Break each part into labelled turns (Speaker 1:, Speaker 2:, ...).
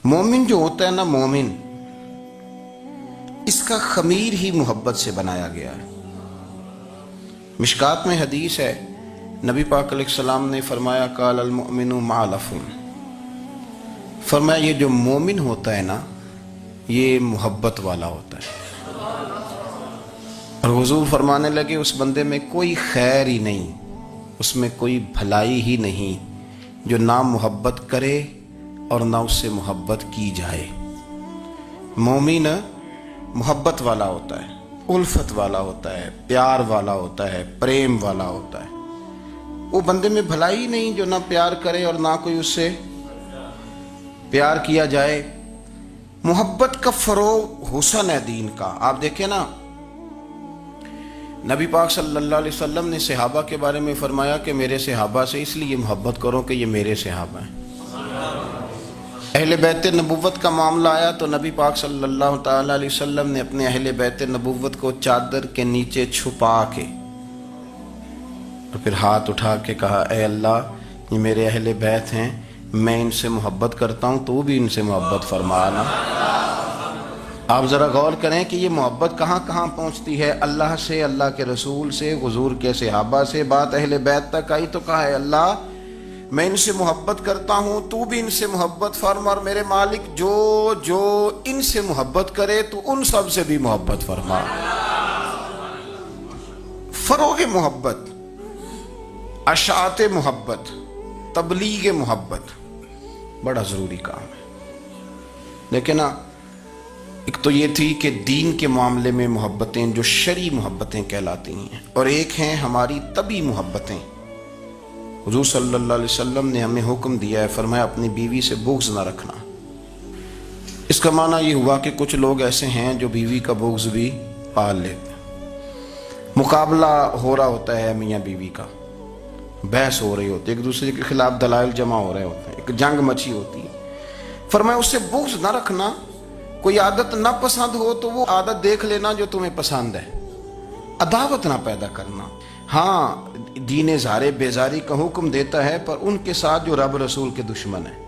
Speaker 1: مومن جو ہوتا ہے نا، مومن، اس کا خمیر ہی محبت سے بنایا گیا ہے۔ مشکات میں حدیث ہے، نبی پاک علیہ السلام نے فرمایا قال المؤمن معلف، فرمایا یہ جو مومن ہوتا ہے نا، یہ محبت والا ہوتا ہے۔ اور حضور فرمانے لگے اس بندے میں کوئی خیر ہی نہیں، اس میں کوئی بھلائی ہی نہیں جو نہ محبت کرے اور نہ اس سے محبت کی جائے۔ مومن محبت والا ہوتا ہے، الفت والا ہوتا ہے، پیار والا ہوتا ہے، پریم والا ہوتا ہے۔ وہ بندے میں بھلائی ہی نہیں جو نہ پیار کرے اور نہ کوئی اس سے پیار کیا جائے۔ محبت کا فروغ حسن ہے دین کا۔ آپ دیکھیں نا، نبی پاک صلی اللہ علیہ وسلم نے صحابہ کے بارے میں فرمایا کہ میرے صحابہ سے اس لیے محبت کرو کہ یہ میرے صحابہ ہیں۔ اہل بیت نبوت کا معاملہ آیا تو نبی پاک صلی اللہ تعالیٰ علیہ وسلم نے اپنے اہل بیت نبوت کو چادر کے نیچے چھپا کے اور پھر ہاتھ اٹھا کے کہا، اے اللہ، یہ میرے اہل بیت ہیں، میں ان سے محبت کرتا ہوں، تو بھی ان سے محبت فرمانا۔ آپ ذرا غور کریں کہ یہ محبت کہاں کہاں پہنچتی ہے، اللہ سے، اللہ کے رسول سے، حضور کے صحابہ سے، بات اہل بیت تک آئی تو کہا، اے اللہ، میں ان سے محبت کرتا ہوں، تو بھی ان سے محبت فرما، اور میرے مالک جو ان سے محبت کرے تو ان سب سے بھی محبت فرما۔ فروغ محبت، اشاعت محبت، تبلیغ محبت بڑا ضروری کام ہے۔ لیکن ایک تو یہ تھی کہ دین کے معاملے میں محبتیں جو شرعی محبتیں کہلاتی ہیں، اور ایک ہیں ہماری طبعی محبتیں۔ حضور صلی اللہ علیہ وسلم نے ہمیں حکم دیا ہے، فرمایا اپنی بیوی سے بغض نہ رکھنا۔ اس کا معنی یہ ہوا کہ کچھ لوگ ایسے ہیں جو بیوی کا بغض بھی پال لیتے ہیں۔ مقابلہ ہو رہا ہوتا ہے میاں بیوی کا، بحث ہو رہی ہوتی ہے، ایک دوسرے کے خلاف دلائل جمع ہو رہے ہوتے ہیں، ایک جنگ مچی ہوتی ہے۔ فرمایا اس سے بغض نہ رکھنا، کوئی عادت نہ پسند ہو تو وہ عادت دیکھ لینا جو تمہیں پسند ہے، عداوت نہ پیدا کرنا۔ ہاں، دین اظہار بیزاری کا حکم دیتا ہے، پر ان کے ساتھ جو رب رسول کے دشمن ہیں۔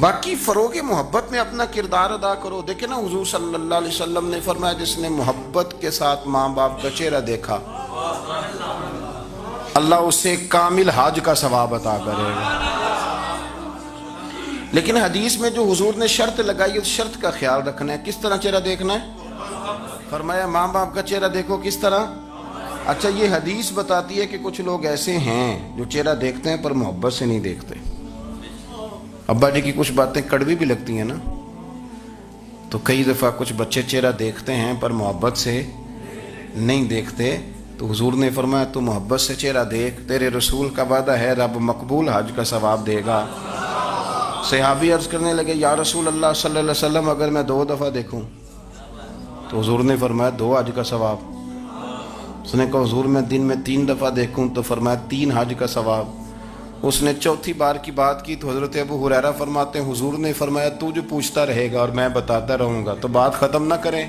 Speaker 1: باقی فروغ محبت میں اپنا کردار ادا کرو۔ دیکھیں نا، حضور صلی اللہ علیہ وسلم نے فرمایا جس نے محبت کے ساتھ ماں باپ کا چہرہ دیکھا، اللہ اسے کامل حج کا ثواب عطا کرے گا۔ لیکن حدیث میں جو حضور نے شرط لگائی، اس شرط کا خیال رکھنا ہے۔ کس طرح چہرہ دیکھنا ہے؟ فرمایا ماں باپ کا چہرہ دیکھو۔ کس طرح؟ اچھا، یہ حدیث بتاتی ہے کہ کچھ لوگ ایسے ہیں جو چہرہ دیکھتے ہیں پر محبت سے نہیں دیکھتے۔ ابا جی کی کچھ باتیں کڑوی بھی لگتی ہیں نا، تو کئی دفعہ کچھ بچے چہرہ دیکھتے ہیں پر محبت سے نہیں دیکھتے، تو حضور نے فرمایا تو محبت سے چہرہ دیکھ، تیرے رسول کا وعدہ ہے رب مقبول حج کا ثواب دے گا۔ صحابی عرض کرنے لگے، یا رسول اللہ صلی اللہ علیہ وسلم، اگر میں 2 دفعہ دیکھوں؟ تو حضور نے فرمایا 2 حج کا ثواب۔ اس نے کہا حضور میں دن میں 3 دفعہ دیکھوں؟ تو فرمایا 3 حج کا ثواب۔ اس نے چوتھی بار کی بات کی تو حضرت ابو ہریرہ فرماتے ہیں حضور نے فرمایا تو جو پوچھتا رہے گا اور میں بتاتا رہوں گا تو بات ختم نہ کریں۔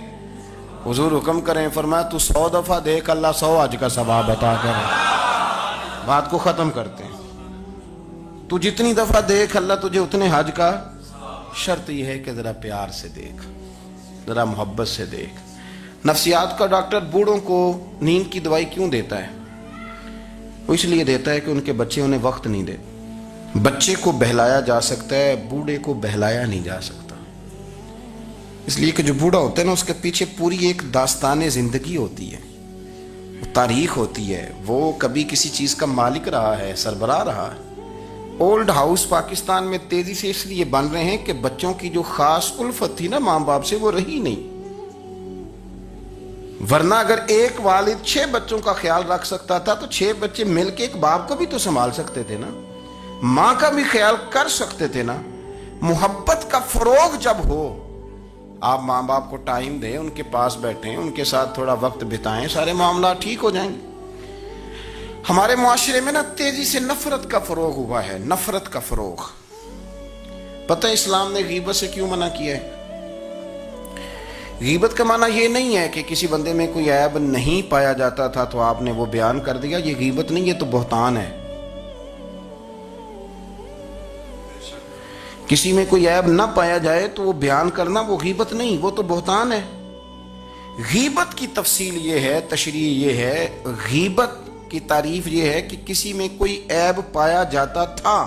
Speaker 1: حضور حکم کریں، فرمایا تو 100 دفعہ دیکھ، اللہ 100 حج کا ثواب عطا کرے۔ بات کو ختم کرتے ہیں۔ تو جتنی دفعہ دیکھ، اللہ تجھے اتنے حج کا۔ شرط یہ ہے کہ ذرا پیار سے دیکھ، ذرا محبت سے دیکھ۔ نفسیات کا ڈاکٹر بوڑھوں کو نیند کی دوائی کیوں دیتا ہے؟ وہ اس لیے دیتا ہے کہ ان کے بچے انہیں وقت نہیں دیتے۔ بچے کو بہلایا جا سکتا ہے، بوڑھے کو بہلایا نہیں جا سکتا، اس لیے کہ جو بوڑھا ہوتا ہے نا، اس کے پیچھے پوری ایک داستان زندگی ہوتی ہے، وہ تاریخ ہوتی ہے، وہ کبھی کسی چیز کا مالک رہا ہے، سربراہ رہا ہے۔ اولڈ ہاؤس پاکستان میں تیزی سے اس لیے بن رہے ہیں کہ بچوں کی جو خاص الفت تھی نا ماں باپ سے، وہ رہی نہیں۔ ورنہ اگر ایک والد 6 بچوں کا خیال رکھ سکتا تھا تو 6 بچے مل کے ایک باپ کو بھی تو سنبھال سکتے تھے نا، ماں کا بھی خیال کر سکتے تھے نا۔ محبت کا فروغ جب ہو، آپ ماں باپ کو ٹائم دیں، ان کے پاس بیٹھیں، ان کے ساتھ تھوڑا وقت بتائیں، سارے معاملات ٹھیک ہو جائیں گے۔ ہمارے معاشرے میں نا تیزی سے نفرت کا فروغ ہوا ہے، نفرت کا فروغ۔ پتہ اسلام نے غیبت سے کیوں منع کیا ہے؟ غیبت کا معنی یہ نہیں ہے کہ کسی بندے میں کوئی عیب نہیں پایا جاتا تھا تو آپ نے وہ بیان کر دیا، یہ غیبت نہیں، یہ تو بہتان ہے۔ کسی میں کوئی عیب نہ پایا جائے تو وہ بیان کرنا وہ غیبت نہیں، وہ تو بہتان ہے۔ غیبت کی تفصیل یہ ہے، تشریح یہ ہے، غیبت کی تعریف یہ ہے کہ کسی میں کوئی عیب پایا جاتا تھا،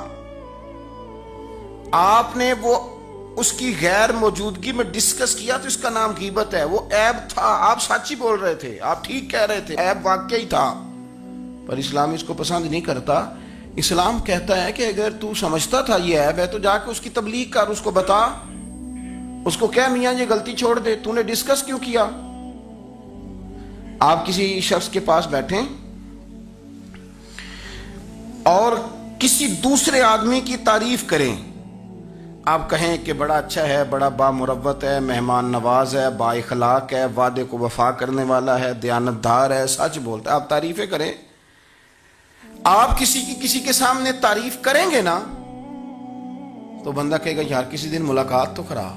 Speaker 1: آپ نے وہ اس کی غیر موجودگی میں ڈسکس کیا تو اس کا نام غیبت ہے۔ وہ عیب تھا، آپ سچ ہی بول رہے تھے، آپ ٹھیک کہہ رہے تھے، عیب واقعی تھا، پر اسلام اس کو پسند نہیں کرتا۔ اسلام کہتا ہے کہ اگر تو سمجھتا تھا یہ عیب ہے تو جا کے اس کی تبلیغ کر، اس کو بتا، اس کو کہہ میاں یہ غلطی چھوڑ دے، تو نے ڈسکس کیوں کیا؟ آپ کسی شخص کے پاس بیٹھیں اور کسی دوسرے آدمی کی تعریف کریں، آپ کہیں کہ بڑا اچھا ہے، بڑا بامروت ہے، مہمان نواز ہے، با اخلاق ہے، وعدے کو وفا کرنے والا ہے، دیانتدار ہے، سچ بولتا ہے، آپ تعریفیں کریں۔ آپ کسی کے سامنے تعریف کریں گے نا تو بندہ کہے گا یار کسی دن ملاقات تو کرا،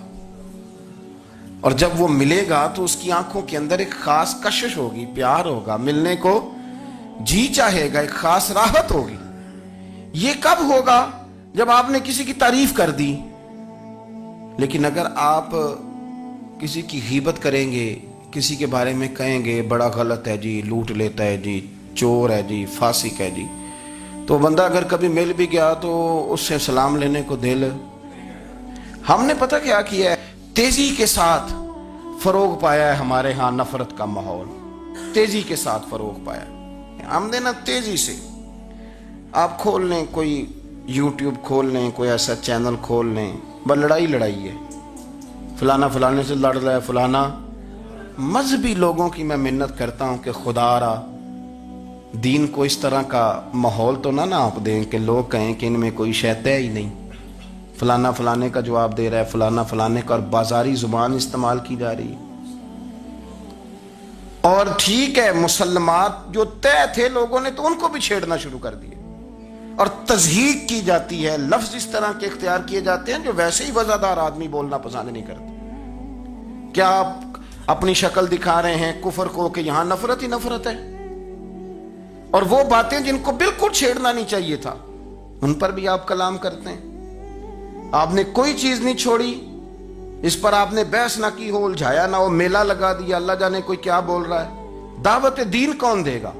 Speaker 1: اور جب وہ ملے گا تو اس کی آنکھوں کے اندر ایک خاص کشش ہوگی، پیار ہوگا، ملنے کو جی چاہے گا، ایک خاص راحت ہوگی۔ یہ کب ہوگا؟ جب آپ نے کسی کی تعریف کر دی۔ لیکن اگر آپ کسی کی غیبت کریں گے، کسی کے بارے میں کہیں گے بڑا غلط ہے جی، لوٹ لیتا ہے جی، چور ہے جی، فاسق ہے جی، تو بندہ اگر کبھی مل بھی گیا تو اس سے سلام لینے کو دل۔ ہم نے پتہ کیا کیا ہے؟ تیزی کے ساتھ فروغ پایا ہے ہمارے ہاں نفرت کا ماحول، تیزی کے ساتھ فروغ پایا ہے ہم نے نا، تیزی سے۔ آپ کھول لیں، کوئی یوٹیوب کھول لیں، کوئی ایسا چینل کھول لیں، بس لڑائی ہے، فلانا فلانے سے لڑ رہا ہے، فلانا۔ مذہبی لوگوں کی میں منت کرتا ہوں کہ خدا را دین کو اس طرح کا ماحول تو نہ آپ دیں کہ لوگ کہیں کہ ان میں کوئی شے ہی نہیں، فلانا فلانے کا جواب دے رہا ہے، فلانا فلانے کا، اور بازاری زبان استعمال کی جا رہی ہے۔ اور ٹھیک ہے، مسلمات جو طے تھے لوگوں نے تو ان کو بھی چھیڑنا شروع کر دیا، اور تضحیق کی جاتی ہے، لفظ اس طرح کے اختیار کیے جاتے ہیں جو ویسے ہی وزادار آدمی بولنا پسند نہیں کرتے۔ کیا آپ اپنی شکل دکھا رہے ہیں کفر کو کہ یہاں نفرت ہی نفرت ہے، اور وہ باتیں جن کو بالکل چھیڑنا نہیں چاہیے تھا ان پر بھی آپ کلام کرتے ہیں۔ آپ نے کوئی چیز نہیں چھوڑی، اس پر آپ نے بحث نہ کی ہو، الجھایا نہ ہو، میلہ لگا دیا، اللہ جانے کوئی کیا بول رہا ہے۔ دعوت دین کون دے گا؟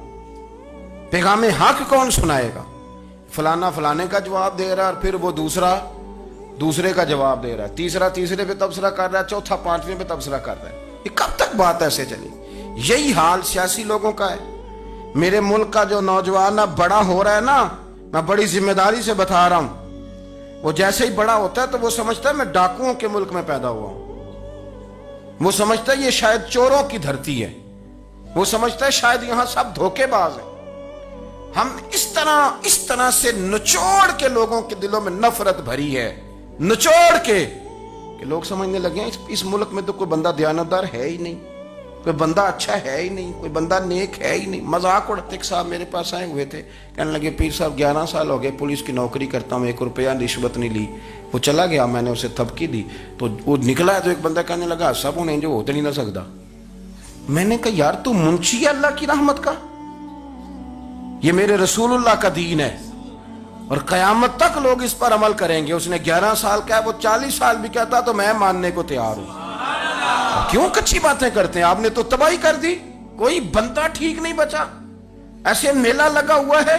Speaker 1: پیغام حق کون سنائے گا؟ فلانا فلانے کا جواب دے رہا ہے، اور پھر وہ دوسرے کا جواب دے رہا ہے، تیسرا تیسرے پہ تبصرہ کر رہا ہے، چوتھا پانچویں پہ تبصرہ کر رہا ہے۔ یہ کب تک بات ایسے چلی؟ یہی حال سیاسی لوگوں کا ہے۔ میرے ملک کا جو نوجوان بڑا ہو رہا ہے نا، میں بڑی ذمہ داری سے بتا رہا ہوں، وہ جیسے ہی بڑا ہوتا ہے تو وہ سمجھتا ہے میں ڈاکوؤں کے ملک میں پیدا ہوا ہوں، وہ سمجھتا ہے یہ شاید چوروں کی دھرتی ہے، وہ سمجھتا ہے شاید یہاں سب دھوکے باز ہیں۔ ہم اس طرح سے نچوڑ کے لوگوں کے دلوں میں نفرت بھری ہے، نچوڑ کے کہ لوگ سمجھنے لگے ہیں اس ملک میں تو کوئی بندہ دیانتدار ہے ہی نہیں، کوئی بندہ اچھا ہے ہی نہیں، کوئی بندہ نیک ہے ہی نہیں۔ مذاق اڑاتے صاحب میرے پاس آئے ہوئے تھے، کہنے لگے پیر صاحب 11 سال ہو گئے پولیس کی نوکری کرتا ہوں، 1 روپیہ رشوت نہیں لی۔ وہ چلا گیا، میں نے اسے تھپکی دی تو وہ نکلا ہے، تو ایک بندہ کہنے لگا سب انہیں جو ہوتے نہیں نہ سکتا۔ میں نے کہا یار تو منشی ہے اللہ کی رحمت کا، یہ میرے رسول اللہ کا دین ہے، اور قیامت تک لوگ اس پر عمل کریں گے۔ اس نے 11 سال کہا، وہ 40 سال بھی کہتا تو میں ماننے کو تیار ہوں۔ کیوں کچھی باتیں کرتے ہیں؟ آپ نے تو تباہی کر دی، کوئی بندہ ٹھیک نہیں بچا۔ ایسے میلہ لگا ہوا ہے،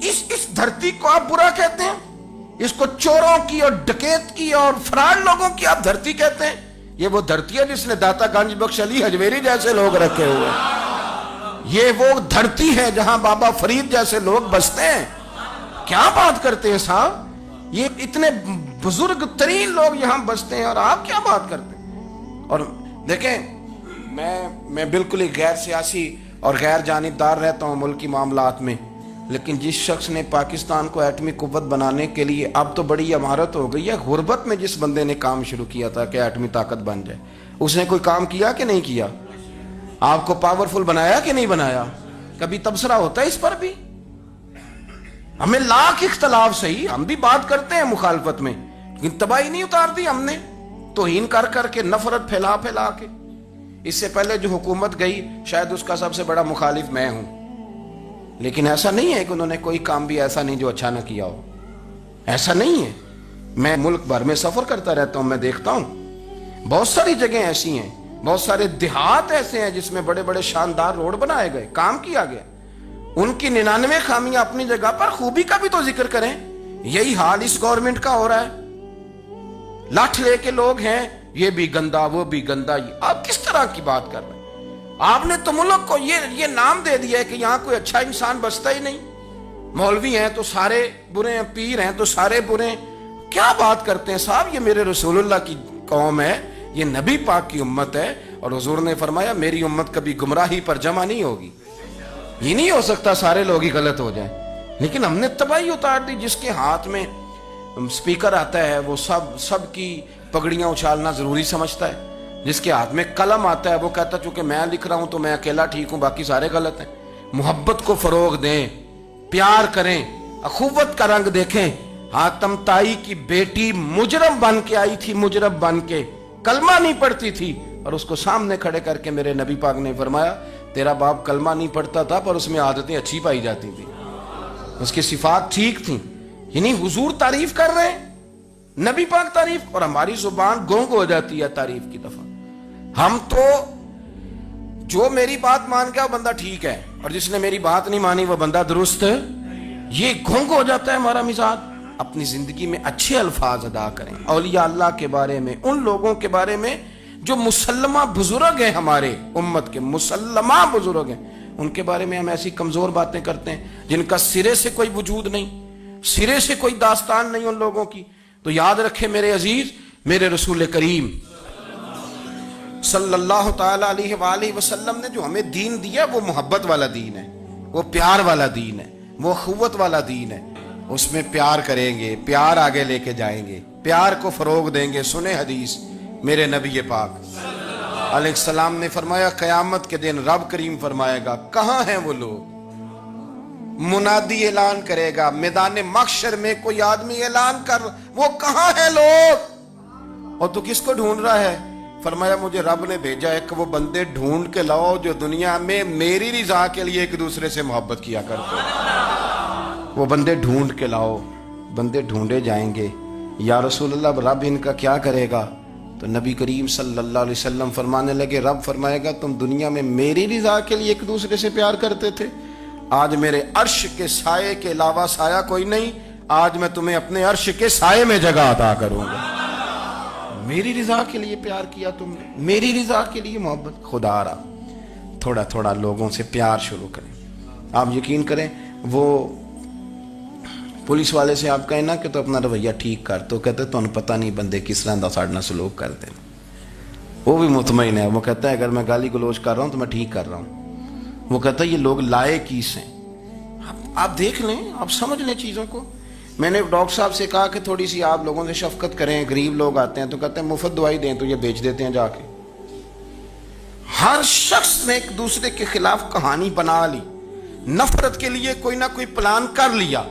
Speaker 1: اس دھرتی کو آپ برا کہتے ہیں، اس کو چوروں کی اور ڈکیت کی اور فرار لوگوں کی آپ دھرتی کہتے ہیں؟ یہ وہ دھرتی ہے جس نے داتا گنج بخش علی حجویری جیسے لوگ رکھے ہوئے ہیں، یہ وہ دھرتی ہے جہاں بابا فرید جیسے لوگ بستے ہیں۔ کیا بات کرتے ہیں صاحب؟ یہ اتنے بزرگ ترین لوگ یہاں بستے ہیں اور آپ کیا بات کرتے ہیں؟ اور دیکھیں، میں بالکل ہی غیر سیاسی اور غیر جانبدار رہتا ہوں ملکی معاملات میں، لیکن جس شخص نے پاکستان کو ایٹمی قوت بنانے کے لیے، اب تو بڑی عمارت ہو گئی ہے، غربت میں جس بندے نے کام شروع کیا تھا کہ ایٹمی طاقت بن جائے، اس نے کوئی کام کیا کہ نہیں کیا؟ آپ کو پاورفل بنایا کہ نہیں بنایا؟ کبھی تبصرہ ہوتا ہے اس پر بھی؟ ہمیں لاکھ اختلاف صحیح، ہم بھی بات کرتے ہیں مخالفت میں، لیکن تباہی نہیں اتار دی ہم نے، توہین کر کر کے، نفرت پھیلا پھیلا کے۔ اس سے پہلے جو حکومت گئی شاید اس کا سب سے بڑا مخالف میں ہوں، لیکن ایسا نہیں ہے کہ انہوں نے کوئی کام بھی ایسا نہیں جو اچھا نہ کیا ہو، ایسا نہیں ہے۔ میں ملک بھر میں سفر کرتا رہتا ہوں، میں دیکھتا ہوں بہت ساری جگہیں ایسی ہیں، بہت سارے دیہات ایسے ہیں جس میں بڑے بڑے شاندار روڈ بنائے گئے، کام کیا گیا، ان کی 99 خامیاں اپنی جگہ پر، خوبی کا بھی تو ذکر کریں۔ یہی حال اس گورنمنٹ کا ہو رہا ہے، لاٹھ لے کے لوگ ہیں، یہ بھی گندا وہ بھی گندا۔ آپ کس طرح کی بات کر رہے ہیں؟ آپ نے تو ملک کو یہ نام دے دیا ہے کہ یہاں کوئی اچھا انسان بستا ہی نہیں، مولوی ہیں تو سارے برے ہیں، پیر ہیں تو سارے برے ہیں۔ کیا بات کرتے ہیں صاحب؟ یہ میرے رسول اللہ کی قوم ہے، یہ نبی پاک کی امت ہے، اور حضور نے فرمایا میری امت کبھی گمراہی پر جمع نہیں ہوگی۔ یہ نہیں ہو سکتا سارے لوگ ہی غلط ہو جائیں، لیکن ہم نے تباہی اتار دی۔ جس کے ہاتھ میں سپیکر آتا ہے وہ سب کی پگڑیاں اچھالنا ضروری سمجھتا ہے، جس کے ہاتھ میں قلم آتا ہے وہ کہتا چونکہ میں لکھ رہا ہوں تو میں اکیلا ٹھیک ہوں، باقی سارے غلط ہیں۔ محبت کو فروغ دیں، پیار کریں، اخوت کا رنگ دیکھیں۔ حاتم طائی کی بیٹی مجرم بن کے آئی تھی، مجرم بن کے کلمہ نہیں پڑھتی تھی، اور اس کو سامنے کھڑے کر کے میرے نبی پاک نے فرمایا تیرا باپ کلمہ نہیں پڑھتا تھا پر اس میں عادتیں اچھی پائی جاتی تھی، اس کی صفات ٹھیک تھیں۔ یعنی حضور تعریف کر رہے ہیں، نبی پاک تعریف، اور ہماری زبان گونگ ہو جاتی ہے تعریف کی دفعہ۔ ہم تو جو میری بات مان گیا وہ بندہ ٹھیک ہے، اور جس نے میری بات نہیں مانی وہ بندہ درست ہے، یہ گونگ ہو جاتا ہے ہمارا مزاج۔ اپنی زندگی میں اچھے الفاظ ادا کریں، اولیاء اللہ کے بارے میں، ان لوگوں کے بارے میں جو مسلمہ بزرگ ہیں، ہمارے امت کے مسلمہ بزرگ ہیں، ان کے بارے میں ہم ایسی کمزور باتیں کرتے ہیں جن کا سرے سے کوئی وجود نہیں، سرے سے کوئی داستان نہیں ان لوگوں کی۔ تو یاد رکھیں میرے عزیز، میرے رسول کریم صلی اللہ تعالی علیہ وآلہ وسلم نے جو ہمیں دین دیا وہ محبت والا دین ہے، وہ پیار والا دین ہے، وہ اخوت والا دین ہے۔ اس میں پیار کریں گے، پیار آگے لے کے جائیں گے، پیار کو فروغ دیں گے۔ سنیں حدیث میرے نبی پاک علیہ السلام نے فرمایا قیامت کے دن رب کریم فرمائے گا کہاں ہیں وہ لوگ؟ منادی اعلان کرے گا میدان محشر میں، کوئی آدمی اعلان کر وہ کہاں ہیں لوگ؟ اور تو کس کو ڈھونڈ رہا ہے؟ فرمایا مجھے رب نے بھیجا ہے کہ وہ بندے ڈھونڈ کے لاؤ جو دنیا میں میری رضا کے لیے ایک دوسرے سے محبت کیا کرتے ہیں، وہ بندے ڈھونڈ کے لاؤ۔ بندے ڈھونڈے جائیں گے۔ یا رسول اللہ رب ان کا کیا کرے گا؟ تو نبی کریم صلی اللہ علیہ وسلم فرمانے لگے رب فرمائے گا تم دنیا میں میری رضا کے لیے ایک دوسرے سے پیار کرتے تھے، آج میرے عرش کے سائے کے علاوہ سایہ کوئی نہیں، آج میں تمہیں اپنے عرش کے سائے میں جگہ عطا کروں گا۔ میری رضا کے لیے پیار کیا تم نے، میری رضا کے لیے محبت۔ خدا را تھوڑا تھوڑا لوگوں سے پیار شروع کریں۔ آپ یقین کریں وہ پولیس والے سے آپ کہیں نا کہ تو اپنا رویہ ٹھیک کر، تو کہتے تو انہیں پتہ نہیں بندے کس طرح دا ساڑھنا سلوک کرتے ہیں۔ وہ بھی مطمئن ہے، وہ کہتا ہے اگر میں گالی گلوچ کر رہا ہوں تو میں ٹھیک کر رہا ہوں۔ وہ کہتا ہے یہ لوگ لائے کیس ہیں۔ آپ دیکھ لیں، آپ سمجھ لیں چیزوں کو۔ میں نے ڈاکٹر صاحب سے کہا کہ تھوڑی سی آپ لوگوں سے شفقت کریں، غریب لوگ آتے ہیں تو کہتے ہیں مفت دوائی دیں تو یہ بیچ دیتے ہیں جا کے۔ ہر شخص نے ایک دوسرے کے خلاف کہانی بنا لی، نفرت کے لیے کوئی نہ کوئی پلان کر لیا،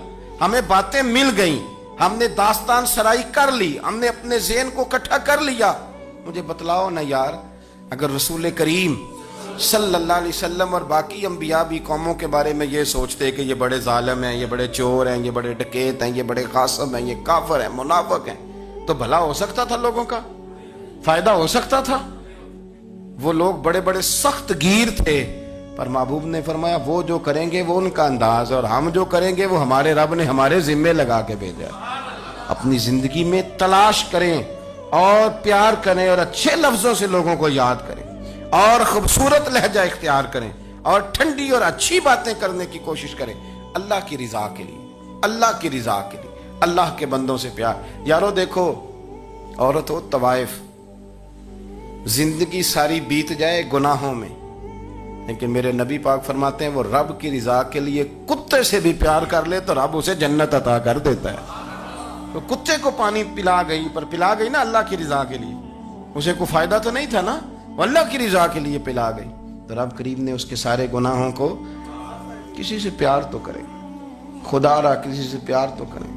Speaker 1: ہمیں باتیں مل گئیں، ہم نے داستان سرائی کر لی، ہم نے اپنے ذہن کو اکٹھا کر لیا۔ مجھے بتلاؤ نا یار، اگر رسول کریم صلی اللہ علیہ وسلم اور باقی انبیاء بھی قوموں کے بارے میں یہ سوچتے کہ یہ بڑے ظالم ہیں، یہ بڑے چور ہیں، یہ بڑے ڈکیت ہیں، یہ بڑے غاصب ہیں، یہ کافر ہیں، منافق ہیں، تو بھلا ہو سکتا تھا، لوگوں کا فائدہ ہو سکتا تھا۔ وہ لوگ بڑے بڑے سخت گیر تھے، پر محبوب نے فرمایا وہ جو کریں گے وہ ان کا انداز، اور ہم جو کریں گے وہ ہمارے رب نے ہمارے ذمے لگا کے بھیجا۔ اپنی زندگی میں تلاش کریں اور پیار کریں اور اچھے لفظوں سے لوگوں کو یاد کریں اور خوبصورت لہجہ اختیار کریں اور ٹھنڈی اور اچھی باتیں کرنے کی کوشش کریں، اللہ کی رضا کے لیے، اللہ کی رضا کے لیے، اللہ کے بندوں سے پیار۔ یارو دیکھو، عورت ہو طوائف، زندگی ساری بیت جائے گناہوں میں، لیکن میرے نبی پاک فرماتے ہیں وہ رب کی رضا کے لیے کتے سے بھی پیار کر لے تو رب اسے جنت عطا کر دیتا ہے۔ تو کتے کو پانی پلا گئی، پر پلا گئی نا اللہ کی رضا کے لیے، اسے کوئی فائدہ تو نہیں تھا نا، وہ اللہ کی رضا کے لیے پلا گئی، تو رب کریم نے اس کے سارے گناہوں کو، کسی سے پیار تو کریں، خدا را کسی سے پیار تو کریں۔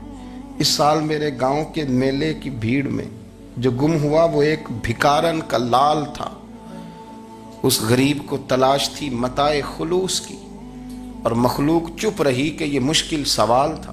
Speaker 1: اس سال میرے گاؤں کے میلے کی بھیڑ میں جو گم ہوا وہ ایک بھکارن کا لال تھا، اس غریب کو تلاش تھی متاع خلوص کی، اور مخلوق چپ رہی کہ یہ مشکل سوال تھا۔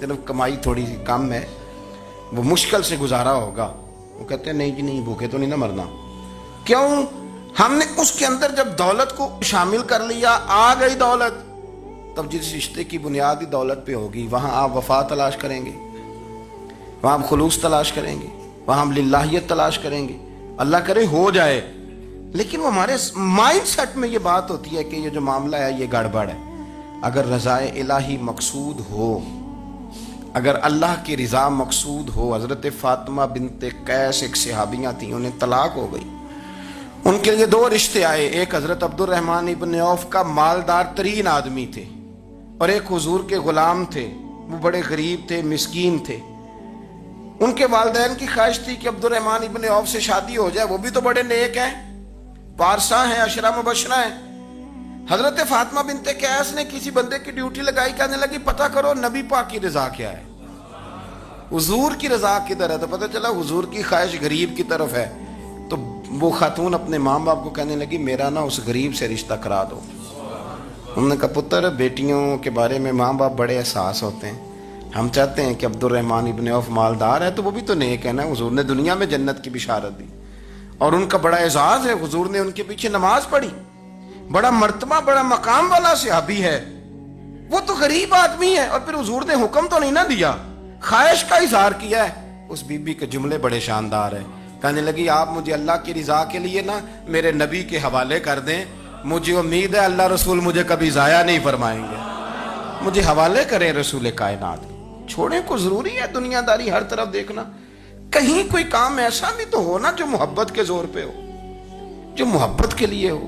Speaker 1: صرف کمائی تھوڑی سی کم ہے، وہ مشکل سے گزارا ہوگا. وہ کہتے ہیں نہیں جی نہیں، بھوکے تو نہیں نہ مرنا. کیوں؟ ہم نے اس کے اندر جب دولت کو شامل کر لیا، آ گئی دولت، تب جس رشتے کی بنیاد ہی دولت پہ ہوگی وہاں آپ وفا تلاش کریں گے، وہاں آپ خلوص تلاش کریں گے، وہاں ہم للہیت تلاش کریں گے. اللہ کرے ہو جائے، لیکن وہ ہمارے مائنڈ سیٹ میں یہ بات ہوتی ہے کہ یہ جو معاملہ ہے یہ گڑبڑ ہے. اگر رضا الہی مقصود ہو، اگر اللہ کی رضا مقصود ہو. حضرت فاطمہ بنت قیس ایک صحابیہ تھیں، انہیں طلاق ہو گئی. ان کے لیے 2 رشتے آئے، ایک حضرت عبد الرحمن ابن عوف کا مالدار ترین آدمی تھے، اور ایک حضور کے غلام تھے، وہ بڑے غریب تھے، مسکین تھے. ان کے والدین کی خواہش تھی کہ عبد الرحمن ابن عوف سے شادی ہو جائے، وہ بھی تو بڑے نیک ہیں، پارسا ہیں، عشرہ مبشرہ ہیں. حضرت فاطمہ بنت قیس نے کسی بندے کی ڈیوٹی لگائی، کہنے لگی پتہ کرو نبی پاک کی رضا کیا ہے، حضور کی رضا کدھر ہے. تو پتہ چلا حضور کی خواہش غریب کی طرف ہے. تو وہ خاتون اپنے ماں باپ کو کہنے لگی میرا نا اس غریب سے رشتہ کرا دو. انہوں نے کہا پتر، بیٹیوں کے بارے میں ماں باپ بڑے احساس ہوتے ہیں، ہم چاہتے ہیں کہ عبد الرحمن ابن عوف مالدار ہے تو وہ بھی تو نیک ہے نا، حضور نے دنیا میں جنت کی بشارت دی اور ان کا بڑا اعزاز ہے، حضور نے ان کے پیچھے نماز پڑھی، بڑا مرتبہ بڑا مقام والا صحابی ہے، وہ تو غریب آدمی ہے. اور پھر حضور نے حکم تو نہیں نہ دیا، خواہش کا اظہار کیا ہے. اس بی بی کے جملے بڑے شاندار ہیں. کہنے لگی آپ مجھے اللہ کی رضا کے لیے نا میرے نبی کے حوالے کر دیں، مجھے امید ہے اللہ رسول مجھے کبھی ضائع نہیں فرمائیں گے، مجھے حوالے کریں رسول کائنات. چھوڑیں کو ضروری ہے دنیا داری ہر طرف دیکھنا، کہیں کوئی کام ایسا بھی تو ہو نا جو محبت کے زور پہ ہو، جو محبت کے لیے ہو.